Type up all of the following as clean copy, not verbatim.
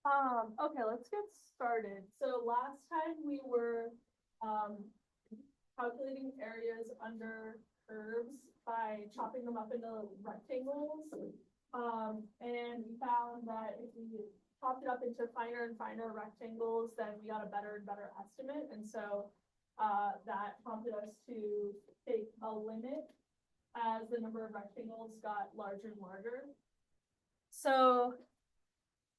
Okay, let's get started. So last time we were calculating areas under curves by chopping them up into rectangles. And we found that if we chopped it up into finer and finer rectangles, then we got a better and better estimate. And so that prompted us to take a limit as the number of rectangles got larger and larger. So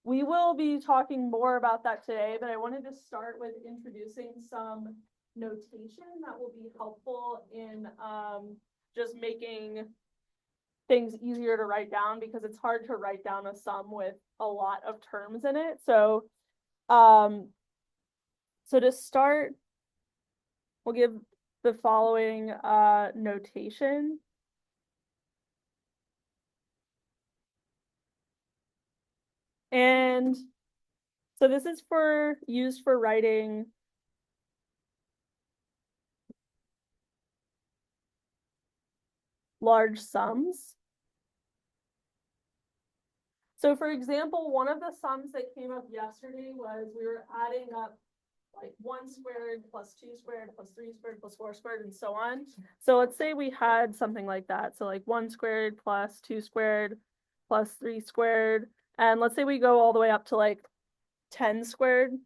we will be talking more about that today, but I wanted to start with introducing some notation that will be helpful in just making things easier to write down, because it's hard to write down a sum with a lot of terms in it. So to start, we'll give the following notation. And so this is used for writing large sums. So for example, one of the sums that came up yesterday was we were adding up like 1 squared plus 2 squared plus 3 squared plus 4 squared and so on. So let's say we had something like that. So like 1 squared plus 2 squared plus 3 squared. And let's say we go all the way up to like 10 squared.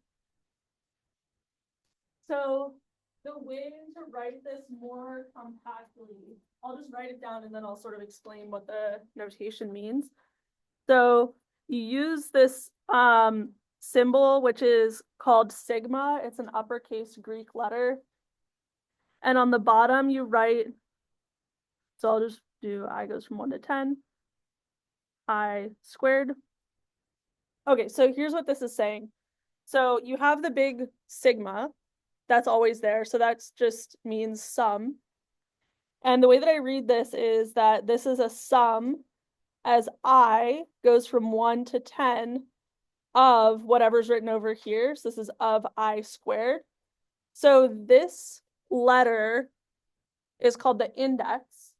So the way to write this more compactly, I'll just write it down and then I'll sort of explain what the notation means. So you use this symbol, which is called sigma. It's an uppercase Greek letter. And on the bottom you write, so I'll just do I goes from 1 to 10, I squared. Okay, so here's what this is saying. So you have the big sigma, that's always there. So that just means sum. And the way that I read this is that this is a sum as I goes from 1 to 10 of whatever's written over here. So this is of I squared. So this letter is called the index.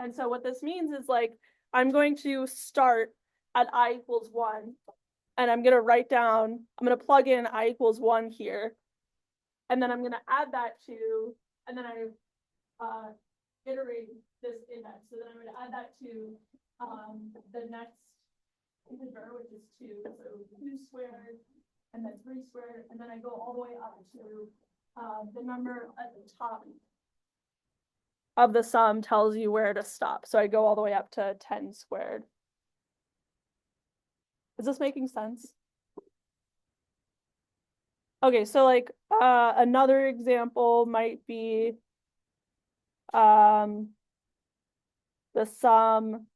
And so what this means is like, I'm going to start at I equals 1, and I'm going to write down, I'm going to plug in I equals 1 here. And then I'm going to add that to, and then I iterate this index. So then I'm going to add that to the next integer, which is 2. So 2 squared, and then 3 squared, and then I go all the way up to the number at the top of the sum tells you where to stop. So I go all the way up to 10 squared. Is this making sense? Okay, so like another example might be the sum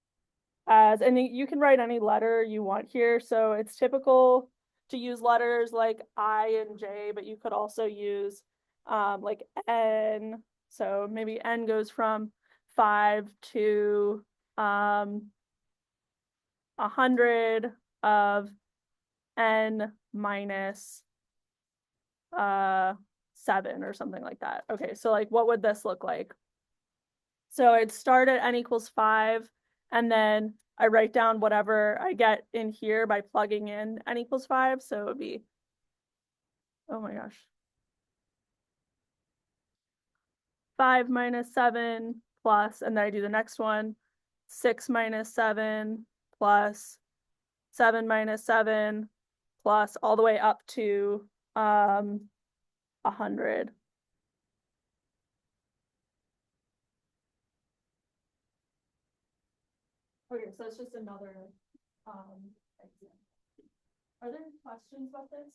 as, and you can write any letter you want here. So it's typical to use letters like I and J, but you could also use like N. So maybe N goes from 5 to 100 of N minus 7 or something like that. Okay, so like what would this look like? So I'd start at N equals 5, and then I write down whatever I get in here by plugging in N equals 5. So it would be, oh my gosh, 5 minus 7 plus, and then I do the next one, 6 minus 7 plus 7 minus 7 plus all the way up to 100. Okay, so it's just another example. Are there questions about this?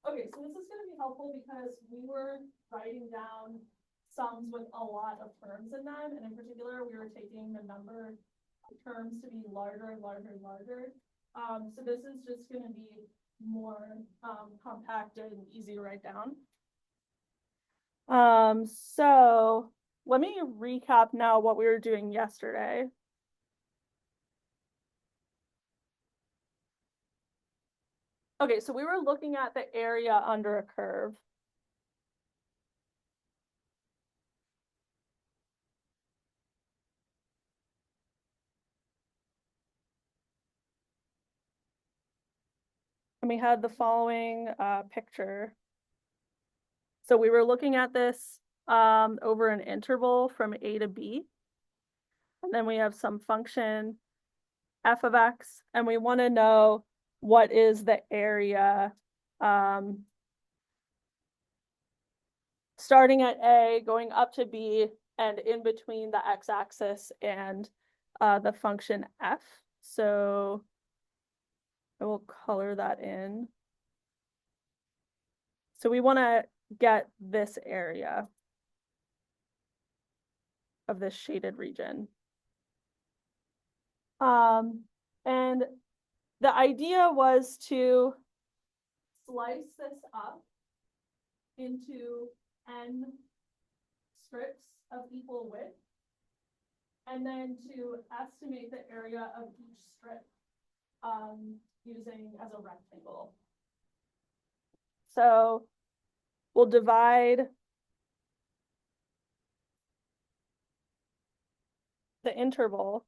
Okay, so this is going to be helpful because we were writing down sums with a lot of terms in them, and in particular, we were taking the number of terms to be larger and larger and larger. So this is just going to be more compact and easy to write down. So let me recap now what we were doing yesterday. Okay, so we were looking at the area under a curve. and we had the following picture. So we were looking at this over an interval from A to B. And then we have some function f of x, and we want to know what is the area starting at A, going up to B, and in between the x-axis and the function f. So I will color that in. So we want to get this area of this shaded region. And the idea was to slice this up into n strips of equal width, and then to estimate the area of each strip using as a rectangle. So we'll divide the interval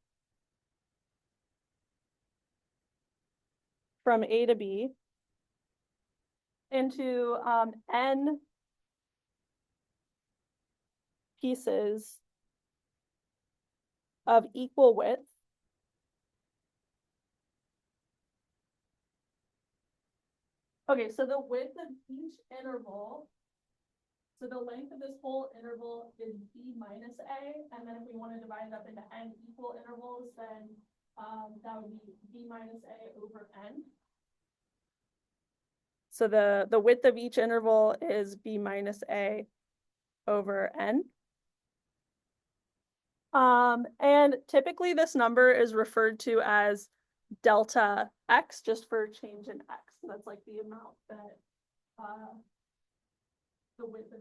from A to B into n pieces of equal width. Okay, so the width of each interval, so the length of this whole interval is b minus a, and then if we want to divide it up into n equal intervals, then that would be b minus a over n. So the width of each interval is b minus a over n. And typically this number is referred to as delta x, just for change in x. So that's like the amount that the width of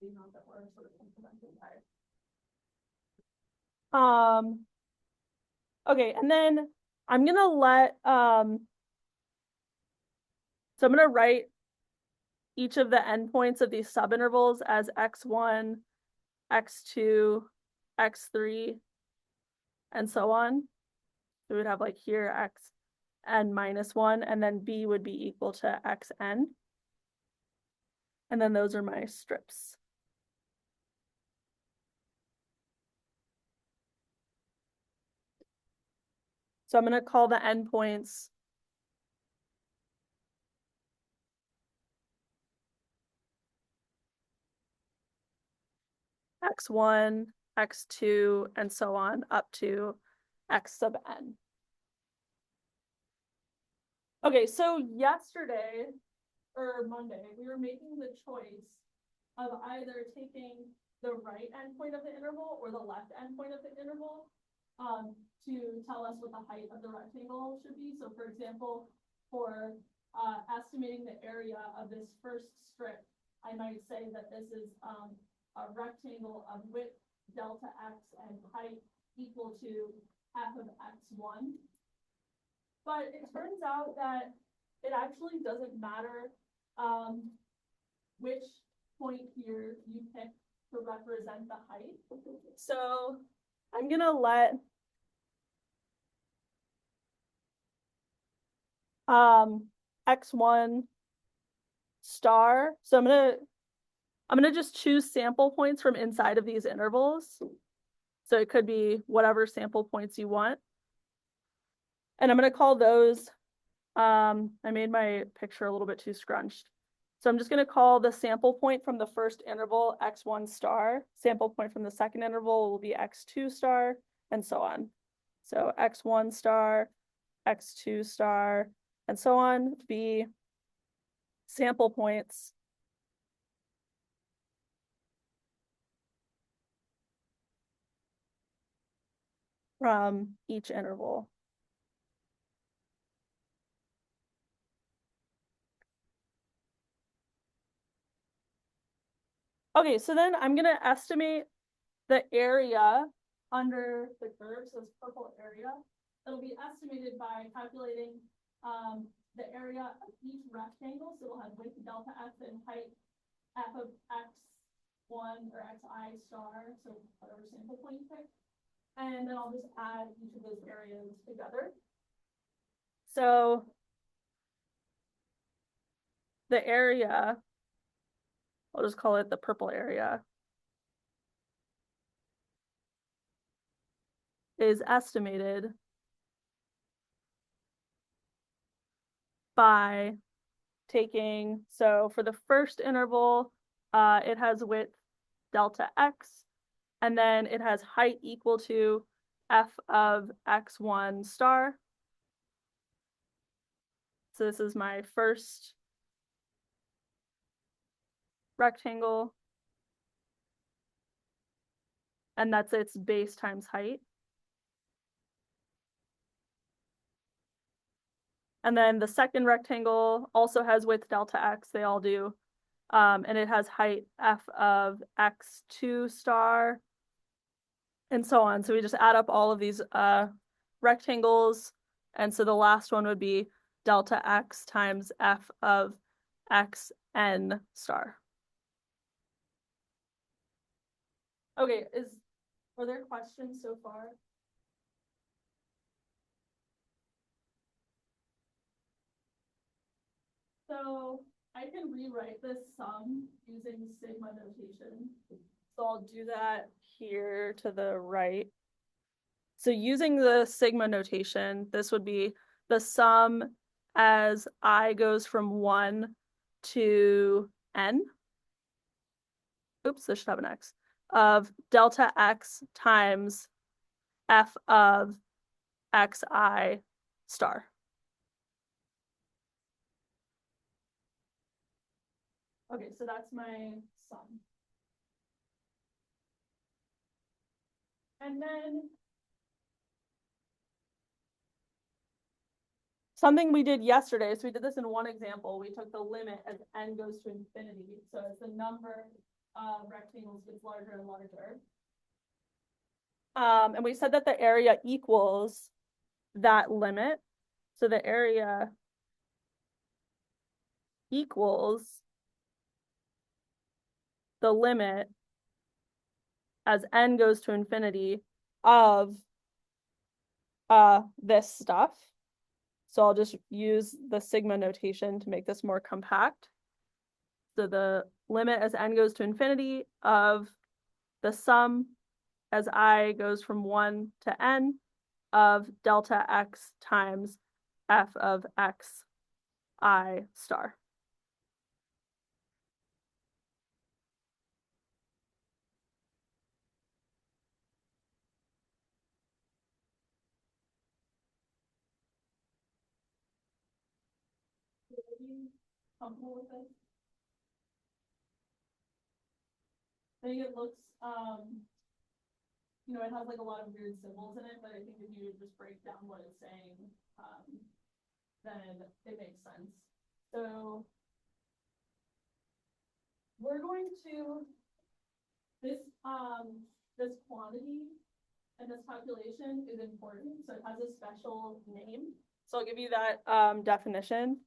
the amount that we're sort of implementing by. Okay, and then I'm gonna let so I'm gonna write each of the endpoints of these subintervals as x1, x2, x3, and so on. So we would have like here xn minus 1, and then b would be equal to xn. And then those are my strips. So I'm going to call the endpoints x1, x2, and so on up to x sub n. Okay, so yesterday or Monday, we were making the choice of either taking the right endpoint of the interval or the left endpoint of the interval to tell us what the height of the rectangle should be. So for example, for estimating the area of this first strip, I might say that this is a rectangle of width delta x and height equal to f of x1. But it turns out that it actually doesn't matter which point here you pick to represent the height. So I'm gonna let x1 star. So I'm gonna just choose sample points from inside of these intervals. So it could be whatever sample points you want. And I'm gonna call those, I made my picture a little bit too scrunched. So I'm just gonna call the sample point from the first interval x1 star, sample point from the second interval will be x2 star, and so on. So x1 star, x2 star, and so on be sample points from each interval. Okay, so then I'm gonna estimate the area under the curve, so this purple area. It'll be estimated by calculating the area of each rectangle. So we'll have width delta x and height f of x1 or xi star, so whatever sample point you pick. And then I'll just add each of those areas together. So the area, I'll just call it the purple area, is estimated by taking, so for the first interval, it has width delta x, and then it has height equal to f of x1 star. So this is my first rectangle, and that's its base times height. And then the second rectangle also has width delta x, they all do. And it has height f of x2 star, and so on. So we just add up all of these rectangles. And so the last one would be delta x times f of xn star. Okay, are there questions so far? So I can rewrite this sum using sigma notation. So I'll do that here to the right. So using the sigma notation, this would be the sum as I goes from 1 to n. Oops, this should have an x. Of delta x times f of xi star. Okay, so that's my sum. And then something we did yesterday, so we did this in one example. We took the limit as n goes to infinity. So as the number of rectangles gets larger and larger. And we said that the area equals that limit. So the area equals the limit as n goes to infinity of this stuff. So I'll just use the sigma notation to make this more compact. So the limit as n goes to infinity of the sum as I goes from 1 to n of delta x times f of x I star. Are you comfortable with this? I think it looks, you know, it has like a lot of weird symbols in it, but I think if you just break down what it's saying, then it makes sense. So we're going to, this quantity and this calculation is important, so it has a special name. So I'll give you that definition.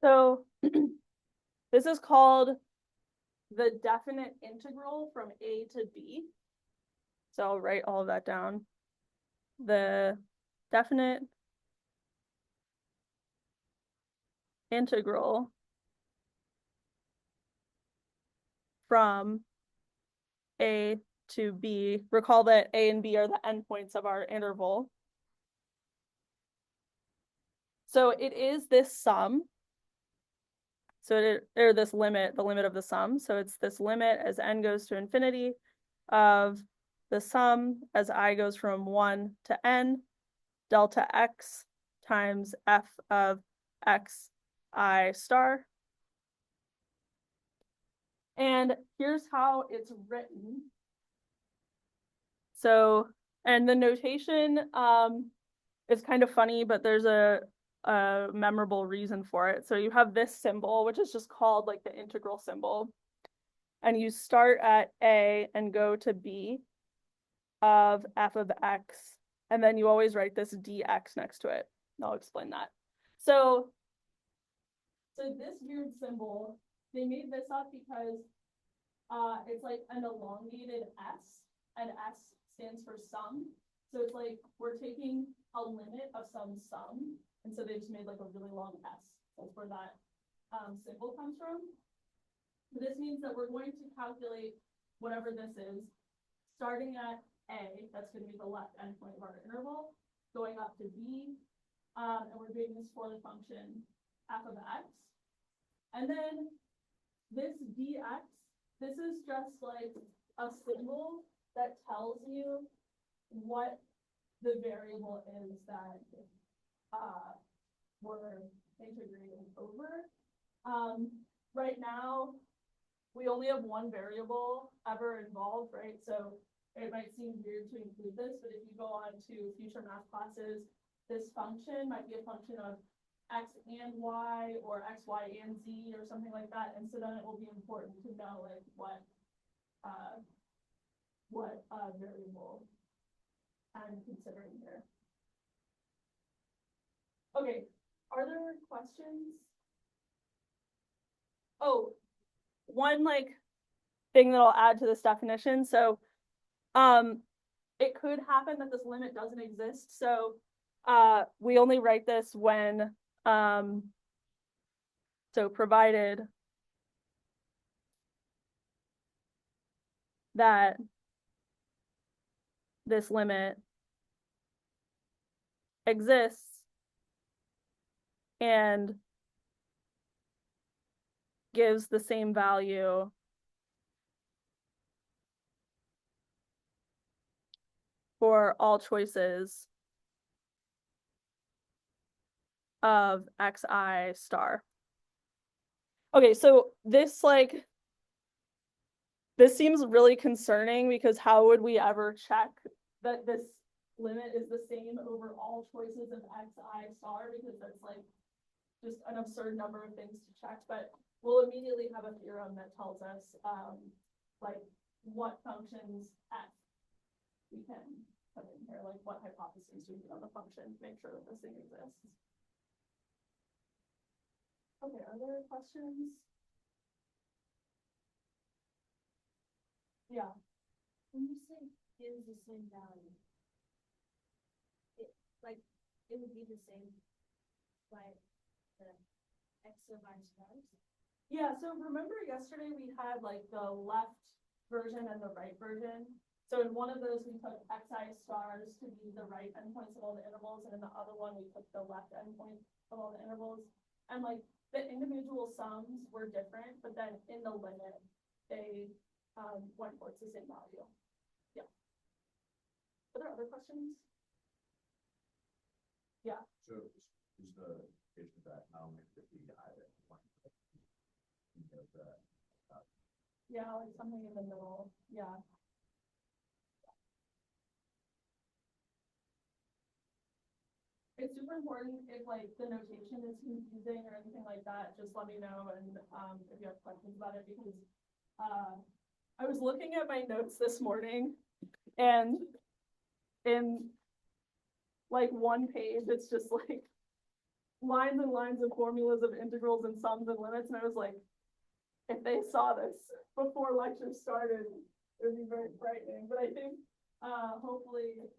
So this is called the definite integral from A to B. So I'll write all of that down. The definite integral from A to B. Recall that A and B are the endpoints of our interval. So it is this sum. So or this limit, the limit of the sum. So it's this limit as n goes to infinity of the sum as I goes from 1 to n delta x times f of x I star. And here's how it's written. So, and the notation is kind of funny, but there's a memorable reason for it. So you have this symbol, which is just called like the integral symbol. And you start at A and go to B of f of x. And then you always write this dx next to it. I'll explain that. So this weird symbol, they made this up because it's like an elongated S, and S stands for sum. So it's like we're taking a limit of some sum, and so they just made like a really long S. That's where that symbol comes from. This means that we're going to calculate whatever this is, starting at A, that's going to be the left endpoint of our interval, going up to B, and we're doing this for the function f of x. And then this dx, this is just like a symbol that tells you what the variable is that we're integrating over. Right now, we only have one variable ever involved, right? So it might seem weird to include this, but if you go on to future math classes, this function might be a function of x and y, or x, y, and z, or something like that. And so then it will be important to know like what variable I'm considering here. Okay, are there questions? Oh, one like thing that I'll add to this definition. So it could happen that this limit doesn't exist. So we only write this when so provided that this limit exists and gives the same value for all choices of xi star. Okay, so this seems really concerning, because how would we ever check that this limit is the same over all choices of xi star? Because that's like just an absurd number of things to check. But we'll immediately have a theorem that tells us like what functions f we can put in here, like what hypotheses we put on the function to make sure that this thing exists. Okay, are there questions? Yeah. When you say gives the same value, it would be the same like the x of I stars? Yeah, so remember yesterday we had like the left version and the right version. So in one of those we took xi stars to be the right endpoints of all the intervals, and in the other one we took the left endpoint of all the intervals. And like the individual sums were different, but then in the limit they went towards the same value. Yeah. Are there other questions? Yeah. So is the case of that not only the either one, yeah, like something in the middle. Yeah. It's super important if like the notation is confusing or anything like that, just let me know. And if you have questions about it, because I was looking at my notes this morning, and in like one page, it's just like lines and lines of formulas of integrals and sums and limits. And I was like, if they saw this before lecture started, it would be very frightening. But I think hopefully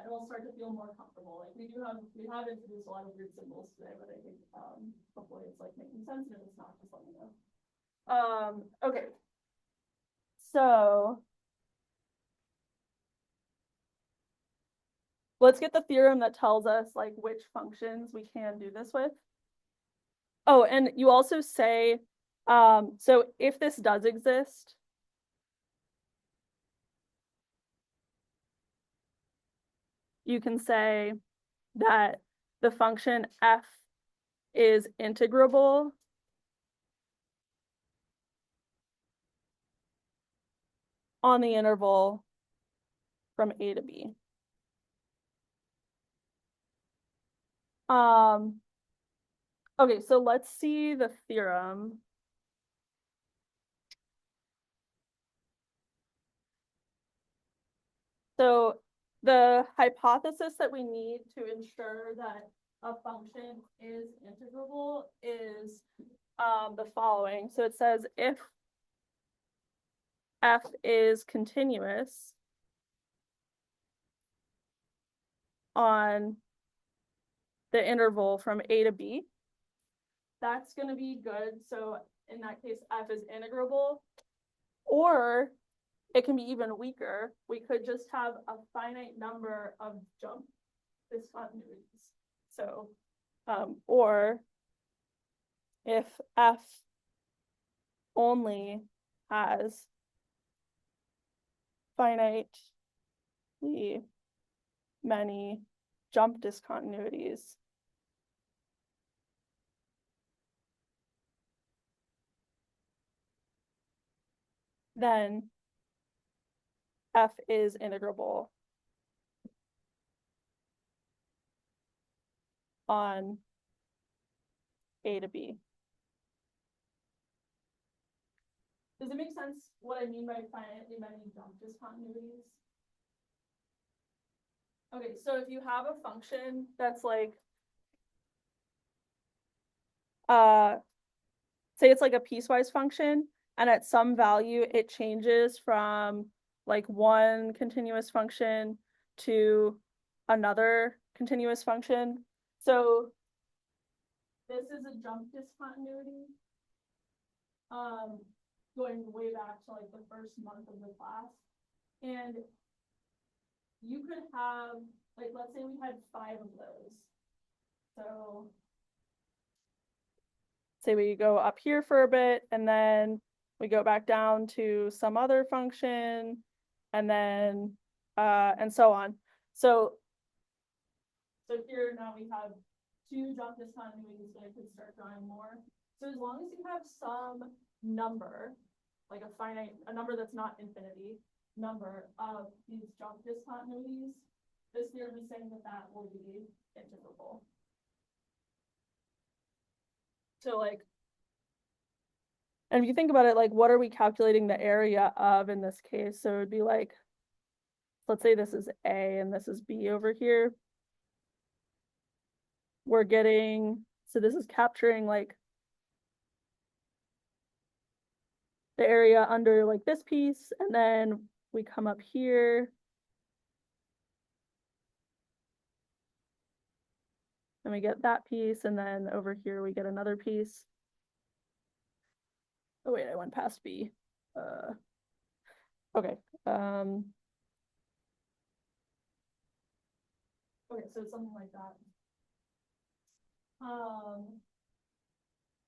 it'll start to feel more comfortable. Like we have introduced a lot of weird symbols today, but I think hopefully it's like making sense, and if it's not, just let me know. Okay. So let's get the theorem that tells us like which functions we can do this with. Oh, and you also say, so if this does exist, you can say that the function f is integrable on the interval from A to B. Okay, so let's see the theorem. So the hypothesis that we need to ensure that a function is integrable is the following. So it says if f is continuous on the interval from a to b, that's going to be good. So in that case, f is integrable. Or it can be even weaker. We could just have a finite number of jump discontinuities. So, or if f only has finitely many jump discontinuities, then f is integrable on a to b. Does it make sense what I mean by finitely many jump discontinuities? Okay, so if you have a function that's like, say it's like a piecewise function, and at some value it changes from like one continuous function to another continuous function. So this is a jump discontinuity. Going way back to like the first month of the class. And you could have, like, let's say we had 5 of those. So say we go up here for a bit, and then we go back down to some other function, and then and so on. So here now we have 2 jump discontinuities, but I could start drawing more. So as long as you have some number, like a number that's not infinity, number of these jump discontinuities, this theorem is saying that that will be integrable. So like, and if you think about it, like, what are we calculating the area of in this case? So it would be like, let's say this is A and this is B over here. We're getting, so this is capturing like the area under like this piece, and then we come up here. And we get that piece, and then over here we get another piece. Oh wait, I went past B. Okay. Okay, so it's something like that.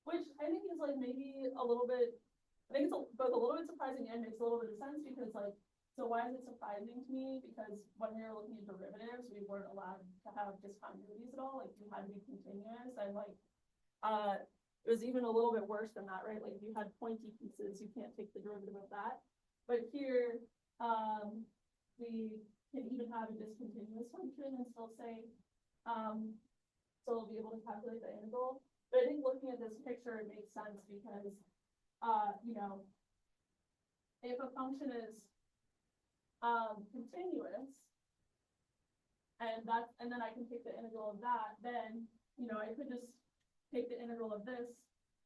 Which I think is like maybe a little bit, I think it's both a little bit surprising and makes a little bit of sense, because like, so why is it surprising to me? Because when we were looking at derivatives, we weren't allowed to have discontinuities at all. Like, you had to be continuous, and like, it was even a little bit worse than that, right? Like, if you had pointy pieces, you can't take the derivative of that. But here, we can even have a discontinuous function and still say, so we'll be able to calculate the integral. But I think looking at this picture, it makes sense because, you know, if a function is continuous, and then I can take the integral of that, then, you know, I could just take the integral of this,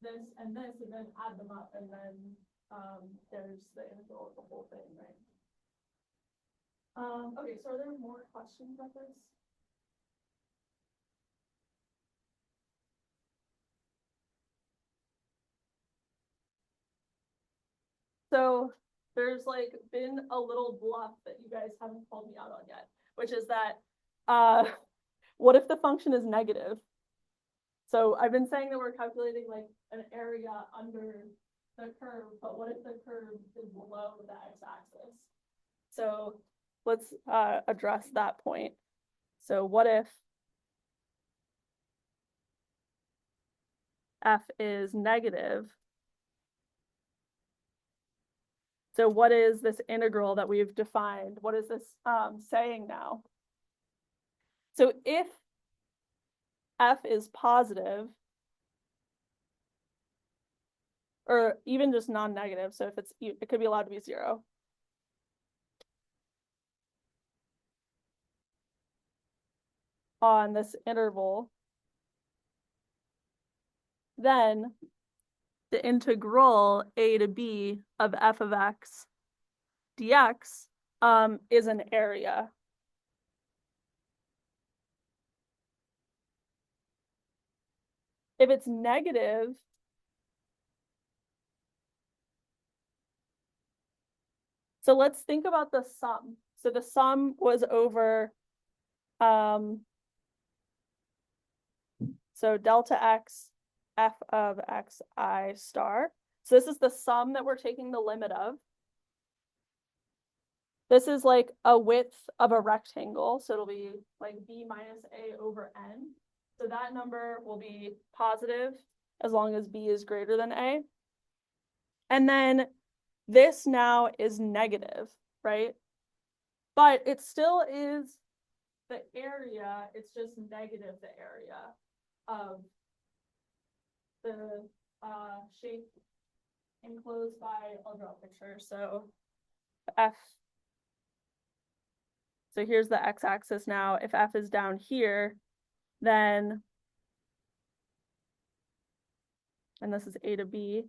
and this, and then add them up, and then there's the integral of the whole thing, right? Okay, so are there more questions about this? So there's like been a little bluff that you guys haven't called me out on yet, which is that what if the function is negative? So I've been saying that we're calculating like an area under the curve, but what if the curve is below the x-axis? So let's address that point. So what if f is negative? So what is this integral that we've defined? What is this saying now? So if f is positive, or even just non-negative, so if it could be allowed to be 0. On this interval, then the integral a to b of f of x dx is an area. If it's negative, so let's think about the sum. So the sum was over, so delta x f of xi star. So this is the sum that we're taking the limit of. This is like a width of a rectangle, so it'll be like b minus a over n. So that number will be positive as long as b is greater than a. And then this now is negative, right? But it still is the area, it's just negative the area of the shape enclosed by, I'll draw a picture, so f. So here's the x-axis now. If f is down here, then, and this is a to b.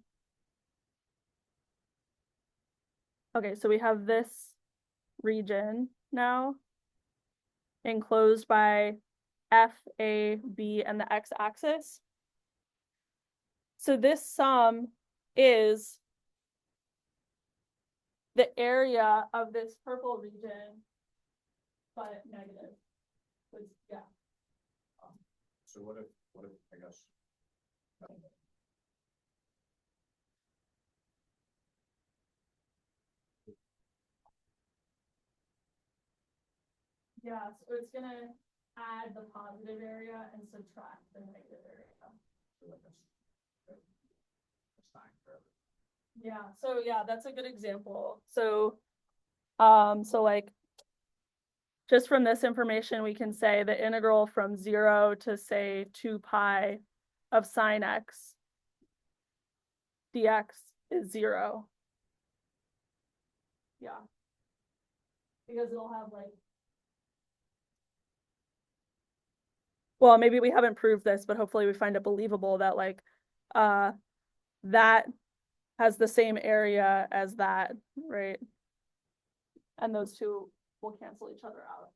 Okay, so we have this region now enclosed by f, a, b, and the x-axis. So this sum is the area of this purple region, but negative. Yeah. So what if, I guess. Yeah, so it's gonna add the positive area and subtract the negative area. So like a sign for everything. Yeah, so yeah, that's a good example. So, so like, just from this information, we can say the integral from 0 to say 2 pi of sine x dx is 0. Yeah. Because it'll have like, well, maybe we haven't proved this, but hopefully we find it believable that like, that has the same area as that, right? And those two will cancel each other out.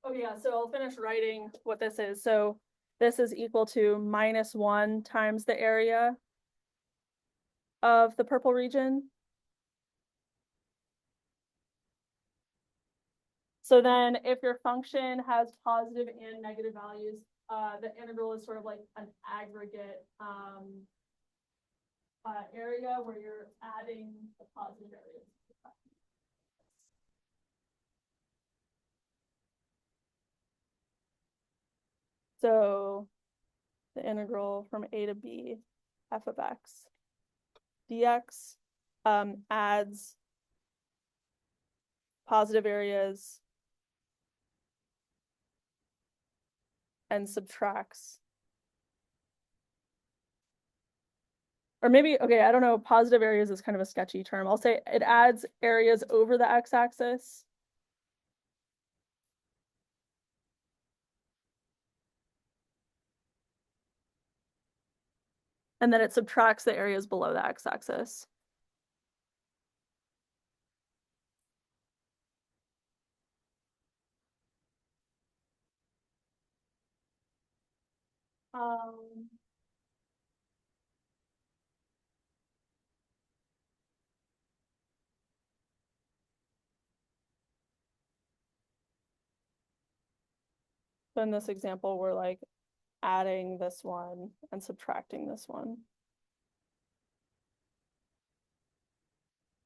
Okay, yeah, so I'll finish writing what this is. So this is equal to -1 times the area of the purple region. So then if your function has positive and negative values, the integral is sort of like an aggregate area where you're adding the positive areas. So the integral from a to b f of x dx adds positive areas and subtracts. Or maybe, okay, I don't know, positive areas is kind of a sketchy term. I'll say it adds areas over the x-axis. And then it subtracts the areas below the x-axis. So in this example, we're like adding this one and subtracting this one.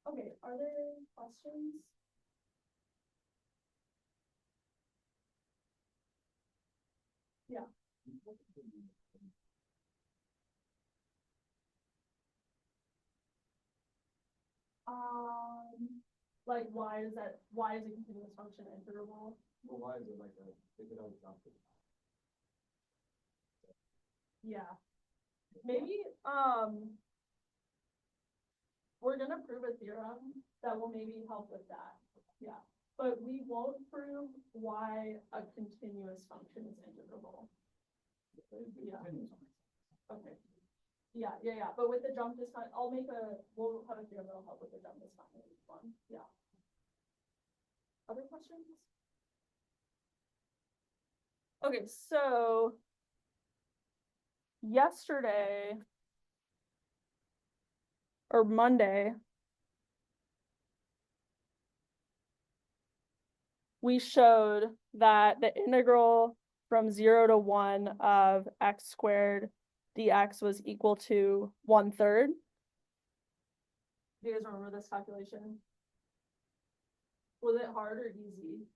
Okay, are there questions? Yeah. Like why is a continuous function integrable? Well, why is it like a, they could always jump it. Yeah. Maybe, we're gonna prove a theorem that will maybe help with that. Yeah. But we won't prove why a continuous function is integrable. Yeah. Okay. Yeah, but with the jump discount, we'll have a few that'll help with the jump discount one, yeah. Other questions? Okay, so yesterday or Monday, we showed that the integral from 0 to 1 of x squared dx was equal to 1/3. Do you guys remember this calculation? Was it hard or easy?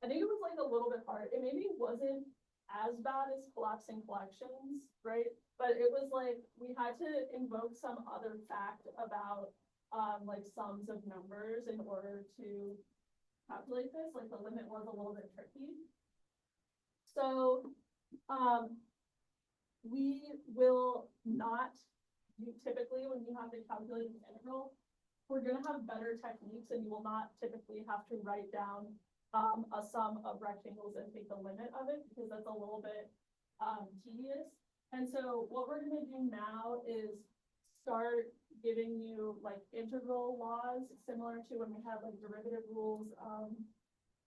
I think it was like a little bit hard. It maybe wasn't as bad as collapsing collections, right? But it was like we had to invoke some other fact about like sums of numbers in order to calculate this. Like the limit was a little bit tricky. So we will not typically when you have to calculate an integral, we're gonna have better techniques and you will not typically have to write down a sum of rectangles and take the limit of it because that's a little bit tedious. And so what we're gonna do now is start giving you like integral laws similar to when we had like derivative rules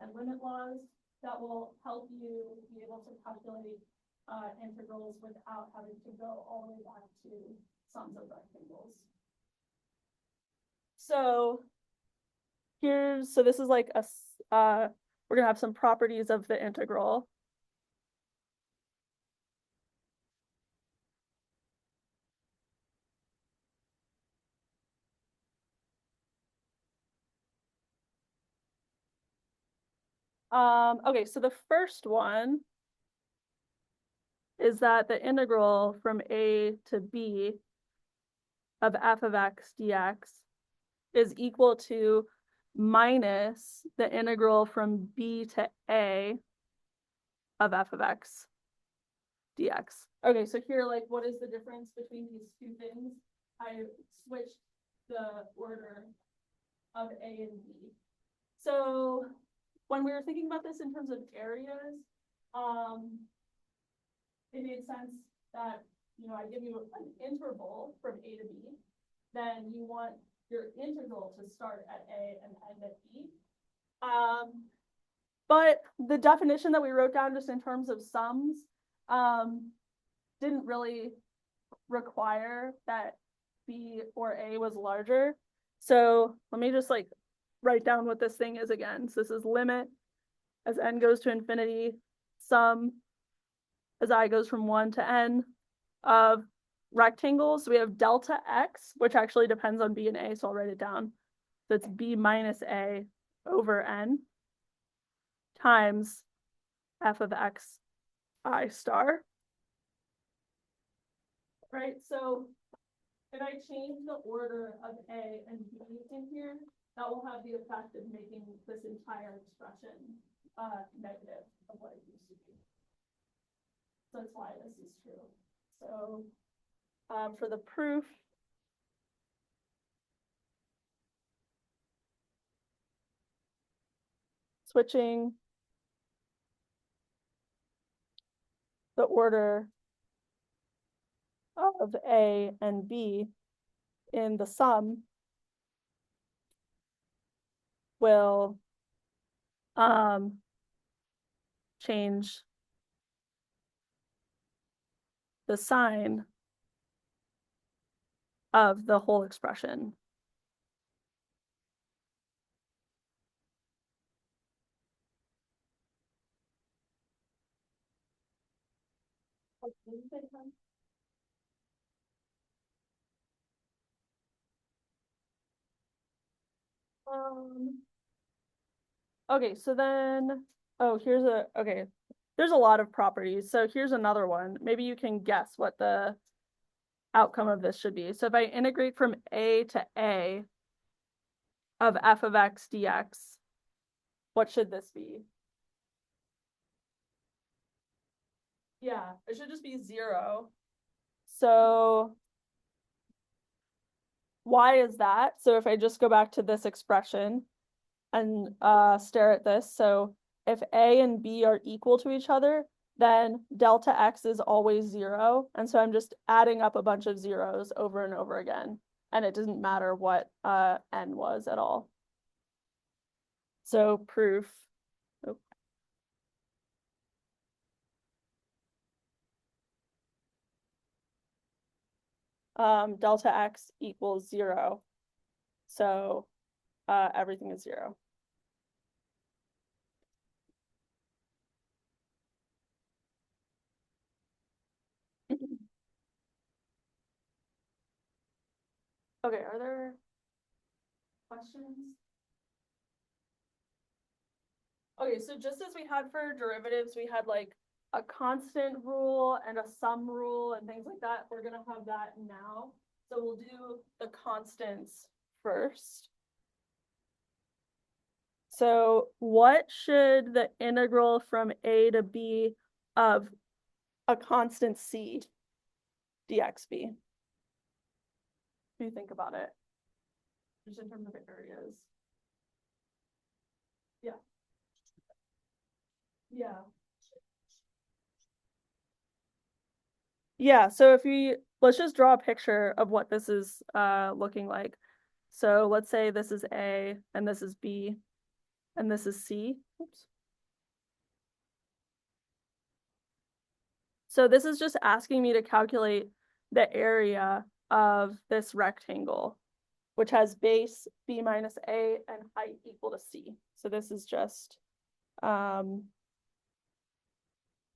and limit laws that will help you be able to calculate integrals without having to go all the way back to sums of rectangles. So so this is like we're gonna have some properties of the integral. Okay, so the first one is that the integral from a to b of f of x dx is equal to minus the integral from b to a of f of x dx. Okay, so here, like, what is the difference between these two things? I switched the order of a and b. So when we were thinking about this in terms of areas, it made sense that, you know, I give you an interval from a to b, then you want your integral to start at a and end at b. But the definition that we wrote down just in terms of sums didn't really require that b or a was larger. So let me just like write down what this thing is again. So this is limit as n goes to infinity, sum as I goes from 1 to n of rectangles. So we have delta x, which actually depends on b and a, so I'll write it down. So it's b minus a over n times f of x I star. Right, so if I change the order of a and b in here, that will have the effect of making this entire expression negative of what it used to be. So that's why this is true. So for the proof, switching the order of a and b in the sum will change the sign of the whole expression. Okay, so then, oh, there's a lot of properties. So here's another one. Maybe you can guess what the outcome of this should be. So if I integrate from a to a of f of x dx, what should this be? Yeah, it should just be 0. So why is that? So if I just go back to this expression, and stare at this. So if A and B are equal to each other, then delta X is always 0. And so I'm just adding up a bunch of zeros over and over again. And it doesn't matter what N was at all. So proof. Delta X equals 0. So everything is 0. Okay, are there questions? Okay, so just as we had for derivatives, we had like a constant rule and a sum rule and things like that. We're gonna have that now. So we'll do the constants first. So what should the integral from A to B of a constant C dx be? What do you think about it? Just in terms of areas. Yeah. Yeah. Yeah, so let's just draw a picture of what this is looking like. So let's say this is A and this is B and this is C. Oops. So this is just asking me to calculate the area of this rectangle, which has base B minus A and height equal to C. So this is just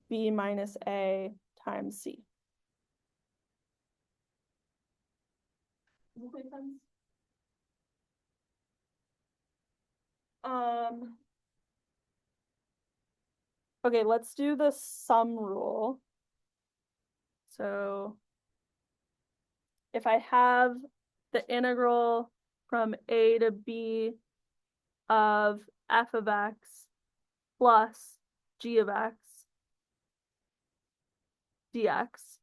B minus A times C. Does this make sense? Okay, let's do the sum rule. So if I have the integral from A to B of f of x plus g of x dx,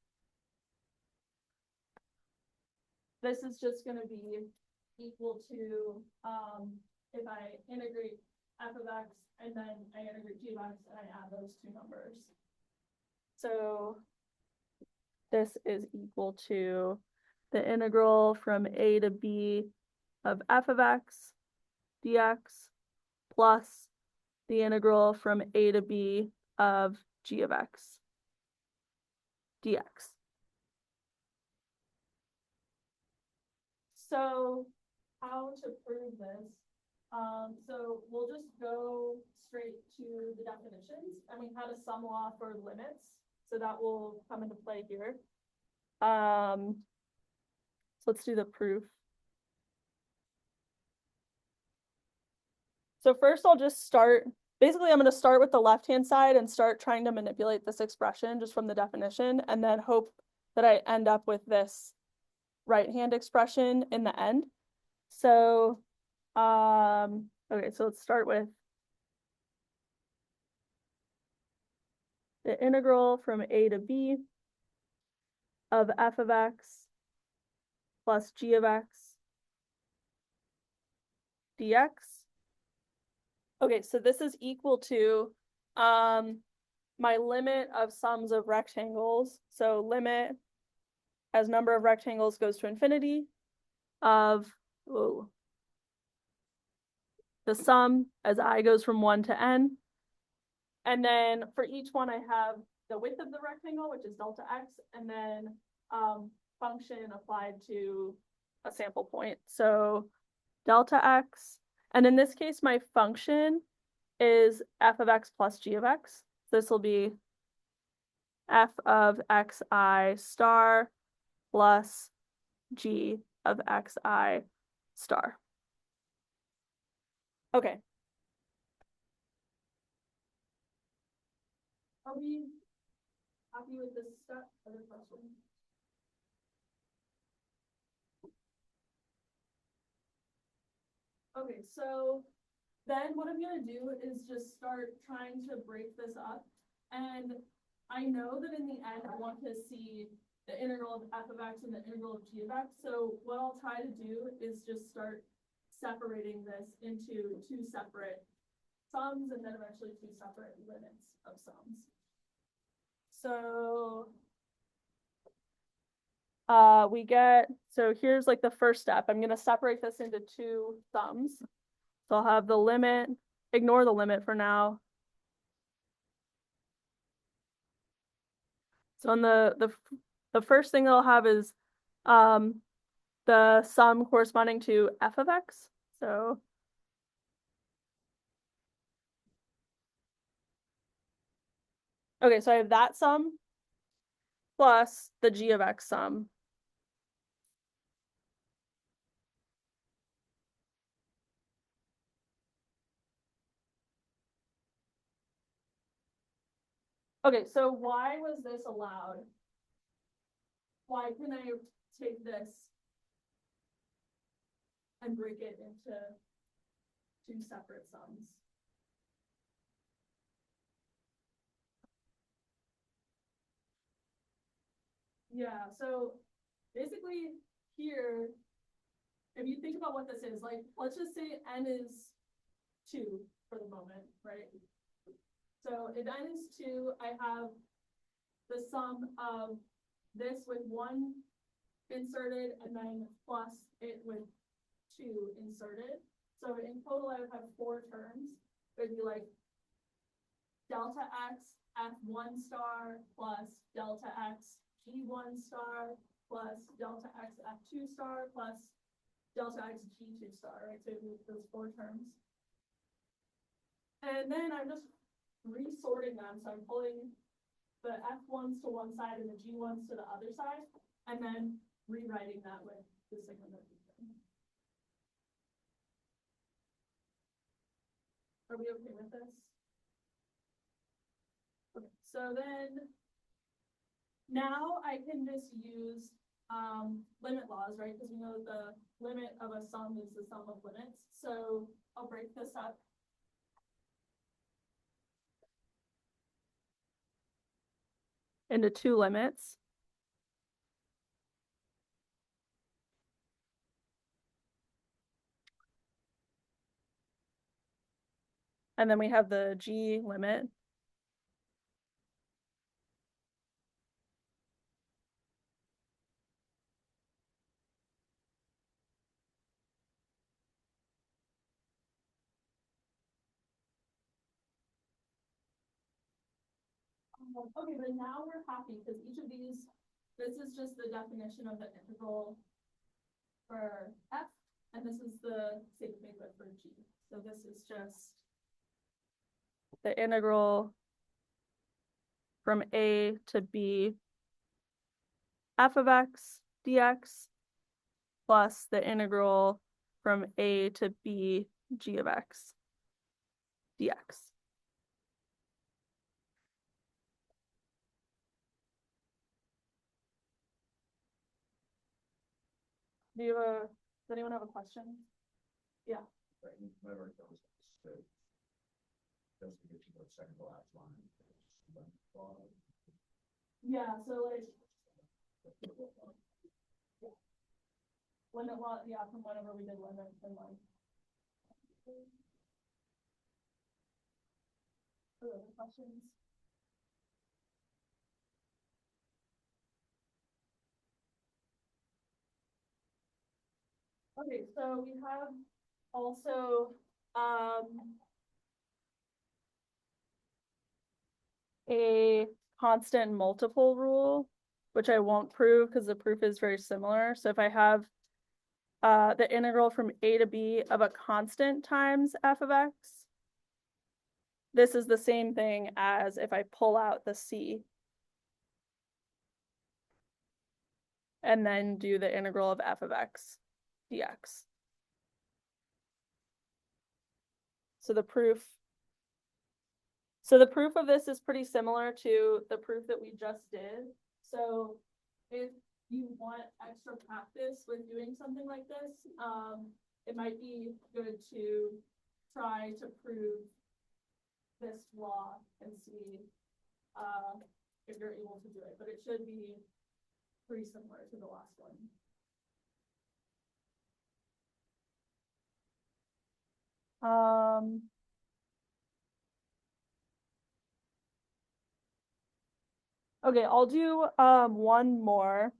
this is just going to be equal to, if I integrate f of x and then I integrate g of x and I add those two numbers. So this is equal to the integral from A to B of f of x dx plus the integral from A to B of g of x dx. So how to prove this? So we'll just go straight to the definitions, and we had a sum law for limits, so that will come into play here. So let's do the proof. So first I'll just start, basically I'm going to start with the left-hand side and start trying to manipulate this expression just from the definition, and then hope that I end up with this right-hand expression in the end. So, okay, so let's start with the integral from A to B of f of x plus g of x dx. Okay, so this is equal to my limit of sums of rectangles. So limit as number of rectangles goes to infinity of the sum as I goes from 1 to n. And then for each one, I have the width of the rectangle, which is delta x, and then function applied to a sample point. So delta x, and in this case, my function is f of x plus g of x. This will be f of xi star plus g of xi star. Okay. Are we happy with this step? Other questions? Okay, so then what I'm gonna do is just start trying to break this up. And I know that in the end, I want to see the integral of f of x and the integral of g of x. So what I'll try to do is just start separating this into two separate sums and then eventually two separate limits of sums. So so here's like the first step. I'm gonna separate this into two sums. So I'll have the limit, ignore the limit for now. So on the first thing I'll have is the sum corresponding to f of x. So okay, so I have that sum plus the g of x sum. Okay, so why was this allowed? Why can I take this and break it into two separate sums? Yeah, so basically here, if you think about what this is, like, let's just say n is 2 for the moment, right? So if n is 2, I have the sum of this with 1 inserted and then plus it with 2 inserted. So in total, I would have 4 terms. It would be like delta x f1 star plus delta x g1 star plus delta x f2 star plus delta x g2 star, right? So those 4 terms. And then I'm just resorting them. So I'm pulling the f1s to one side and the g1s to the other side, and then rewriting that with the sigma notation. Are we okay with this? Okay, so then now I can just use limit laws, right? Because we know the limit of a sum is the sum of limits. So I'll break this up. Into two limits. And then we have the g limit. Okay, but now we're happy because each of these, this is just the definition of the integral for f, and this is the same thing but for g. So this is just the integral from a to b f of x dx plus the integral from a to b g of x dx. Does anyone have a question? Yeah. Right, whenever it comes to, just to get to the second to last line. Yeah, so like, when it was, yeah, from whenever we did limits and like. Other questions? Okay, so we have also a constant multiple rule, which I won't prove because the proof is very similar. So if I have the integral from a to b of a constant times f of x, this is the same thing as if I pull out the c and then do the integral of f of x dx. So the proof of this is pretty similar to the proof that we just did. So if you want extra practice with doing something like this, it might be good to try to prove this law and see if you're able to do it, but it should be pretty similar to the last one. Okay, I'll do one more.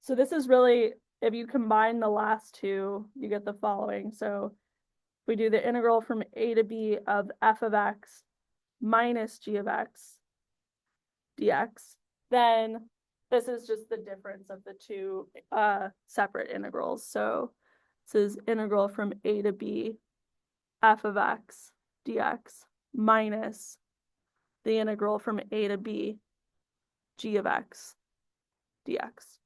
So this is really, if you combine the last two, you get the following. So we do the integral from a to b of f of x minus g of x dx, then this is just the difference of the two separate integrals. So this is integral from a to b f of x dx minus the integral from a to b g of x dx.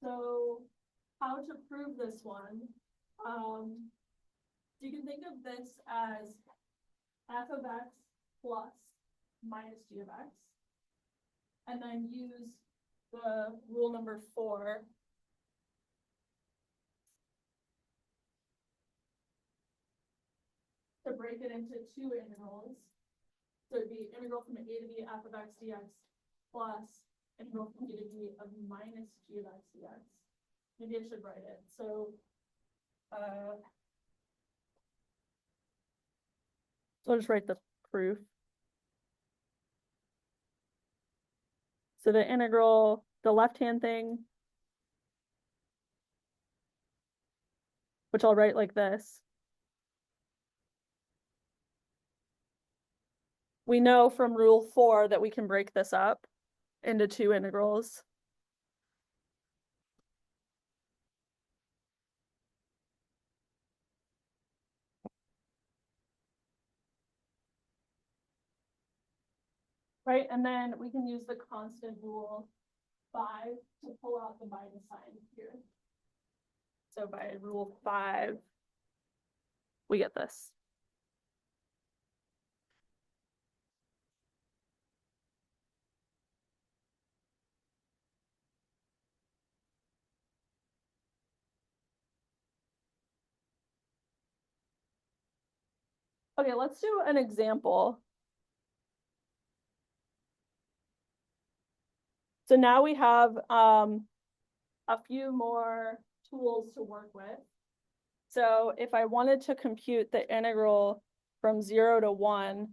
So how to prove this one? You can think of this as f of x plus minus g of x, and then use the rule number 4 to break it into two integrals. So it'd be integral from a to b f of x dx plus integral from a to b of minus g of x dx. Maybe I should write it. So I'll just write the proof. So the integral, the left-hand thing, which I'll write like this. We know from rule 4 that we can break this up into two integrals. Right, and then we can use the constant rule 5 to pull out the minus sign here. So by rule 5, we get this. Okay, let's do an example. So now we have a few more tools to work with. So if I wanted to compute the integral from 0 to 1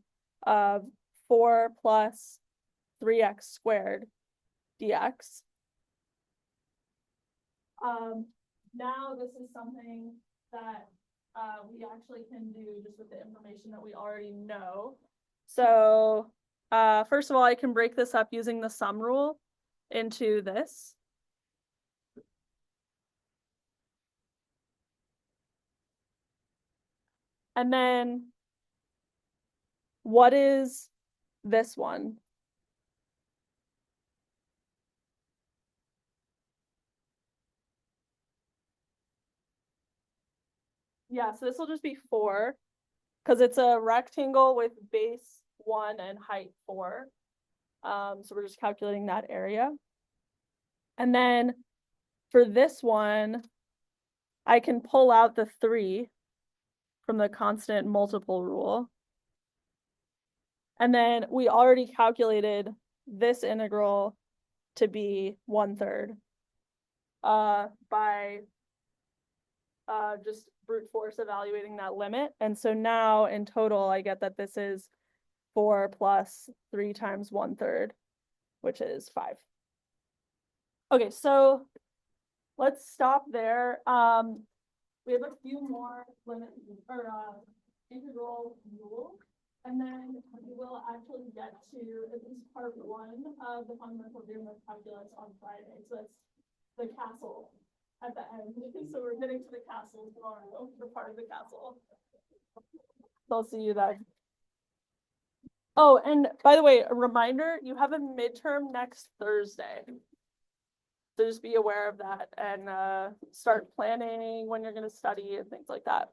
of 4 plus 3x squared dx, now this is something that we actually can do just with the information that we already know. So first of all, I can break this up using the sum rule into this. And then what is this one? Yeah, so this will just be 4 because it's a rectangle with base 1 and height 4. So we're just calculating that area. And then for this one, I can pull out the 3 from the constant multiple rule. And then we already calculated this integral to be 1/3 by just brute force evaluating that limit. And so now in total, I get that this is 4 plus 3 times 1/3, which is 5. Okay, so let's stop there. We have a few more limit or integral rules, and then we will actually get to at least part 1 of the fundamental theorem of calculus on Friday. So that's the castle at the end. So we're getting to the castle tomorrow, the part of the castle. So I'll see you then. Oh, and by the way, a reminder, you have a midterm next Thursday. So just be aware of that and start planning when you're going to study and things like that.